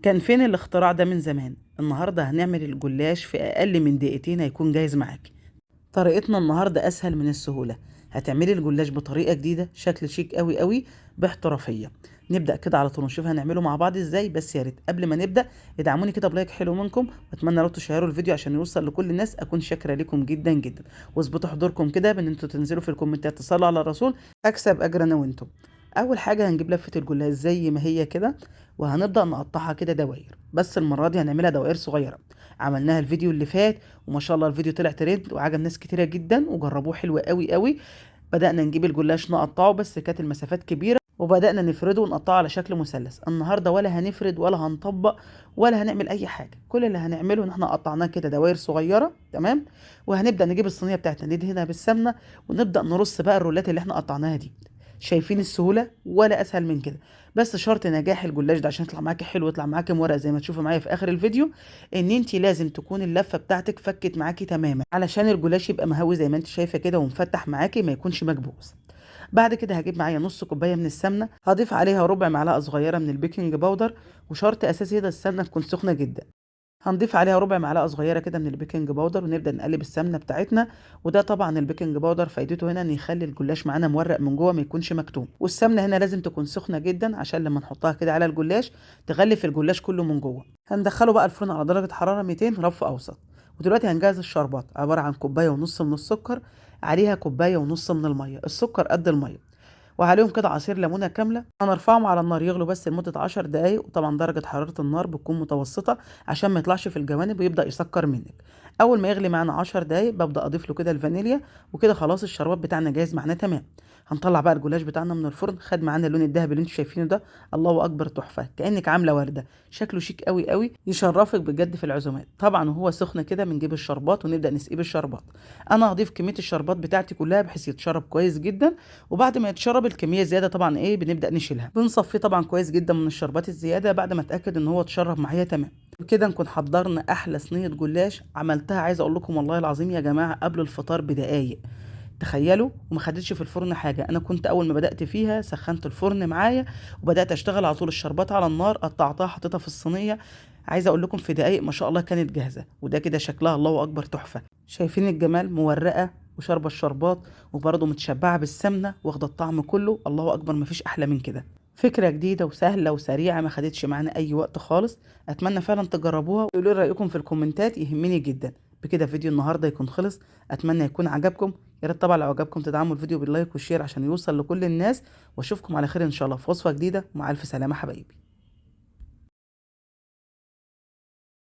كان فين الاختراع ده من زمان؟ النهارده هنعمل الجلاش في اقل من دقيقتين هيكون جاهز معاك. طريقتنا النهارده اسهل من السهوله. هتعملي الجلاش بطريقه جديده، شكل شيك قوي قوي، باحترافيه. نبدا كده على طول نشوف هنعمله مع بعض ازاي. بس يا ريت قبل ما نبدا ادعموني كده بلايك حلو منكم، واتمنى لو تشيروا الفيديو عشان يوصل لكل الناس اكون شاكره لكم جدا جدا. واظبطوا حضوركم كده بان انتوا تنزلوا في الكومنتات تصلوا على الرسول، اكسب اجر انا وانتم. اول حاجه هنجيب لفه الجلاش زي ما هي كده، وهنبدا نقطعها كده دواير، بس المره دي هنعملها دوائر صغيره. عملناها الفيديو اللي فات وما شاء الله الفيديو طلع ترند وعجب ناس كتيره جدا وجربوه حلو قوي قوي. بدأنا نجيب الجلاش نقطعه، بس كانت المسافات كبيرة، وبدأنا نفرده ونقطعه على شكل مثلث. النهارده ولا هنفرد ولا هنطبق ولا هنعمل أي حاجة، كل اللي هنعمله إن احنا قطعناه كده دوائر صغيرة. تمام. وهنبدأ نجيب الصينية بتاعتنا ندهنها بالسمنة، ونبدأ نرص بقى الرولات اللي احنا قطعناها دي. شايفين السهولة؟ ولا أسهل من كده. بس شرط نجاح الجلاش ده عشان يطلع معاكي حلو ويطلع معاكي مورق زي ما تشوفوا معايا في آخر الفيديو، إن أنت لازم تكون اللفة بتاعتك فكت معاكي تماما، علشان الجلاش يبقى مهوي زي ما أنت شايفة كده ومفتح معاكي، ما يكونش مكبوس. بعد كده هجيب معايا نص كوبايه من السمنه، هضيف عليها ربع معلقه صغيره من البيكنج باودر، وشرط اساسي ده السمنه تكون سخنه جدا. هنضيف عليها ربع معلقه صغيره كده من البيكنج باودر، ونبدا نقلب السمنه بتاعتنا. وده طبعا البيكنج باودر فايدته هنا ان يخلي الجلاش معانا مورق من جوه، ما يكونش مكتوم. والسمنه هنا لازم تكون سخنه جدا عشان لما نحطها كده على الجلاش تغلف الجلاش كله من جوه. هندخله بقى الفرن على درجه حراره 200 رف اوسط. ودلوقتي هنجهز الشربات، عباره عن كوبايه ونص من السكر، عليها كوبايه ونص من الميه، السكر قد الميه، وعليهم كده عصير ليمونه كامله. هنرفعهم على النار يغلوا بس لمده 10 دقايق، وطبعا درجه حراره النار بتكون متوسطه عشان ما يطلعش في الجوانب ويبدا يسكر منك. اول ما يغلي معانا 10 دقايق ببدا اضيف له كده الفانيليا، وكده خلاص الشربات بتاعنا جاهز معانا تمام. هنطلع بقى الجلاش بتاعنا من الفرن، خد معانا اللون الذهبي اللي انتوا شايفينه ده. الله اكبر، تحفه، كانك عامله ورده، شكله شيك قوي قوي، يشرفك بجد في العزومات. طبعا وهو سخن كده بنجيب الشربات ونبدا نسقيه بالشربات. انا هضيف كميه الشربات بتاعتي كلها بحيث يتشرب كويس جدا. وبعد ما يتشرب الكميه الزياده طبعا بنبدا نشيلها، بنصفيه طبعا كويس جدا من الشربات الزياده بعد ما اتاكد ان هو اتشرب معايا تمام. بكده نكون حضرنا احلى صينيه جلاش عملتها. عايزه اقول لكم والله العظيم يا جماعه قبل الفطار بدقايق، تخيلوا، وما خدتش في الفرن حاجه. انا كنت اول ما بدات فيها سخنت الفرن معايا وبدات اشتغل على طول، الشربات على النار قطعتها حطيتها في الصينيه. عايزه اقول لكم في دقايق ما شاء الله كانت جاهزه، وده كده شكلها الله اكبر تحفه. شايفين الجمال؟ مورقه وشاربه الشربات، وبرضه متشبعه بالسمنه واخده الطعم كله. الله اكبر، مفيش احلى من كده. فكره جديده وسهله وسريعه ما خدتش معانا اي وقت خالص. اتمنى فعلا تجربوها وقولوا لي رايكم في الكومنتات، يهمني جدا. بكده فيديو النهارده يكون خلص، اتمنى يكون عجبكم. يا ريت طبعا لو عجبكم تدعموا الفيديو باللايك والشير عشان يوصل لكل الناس. واشوفكم على خير ان شاء الله في وصفه جديده، ومع الف سلامه حبايبي.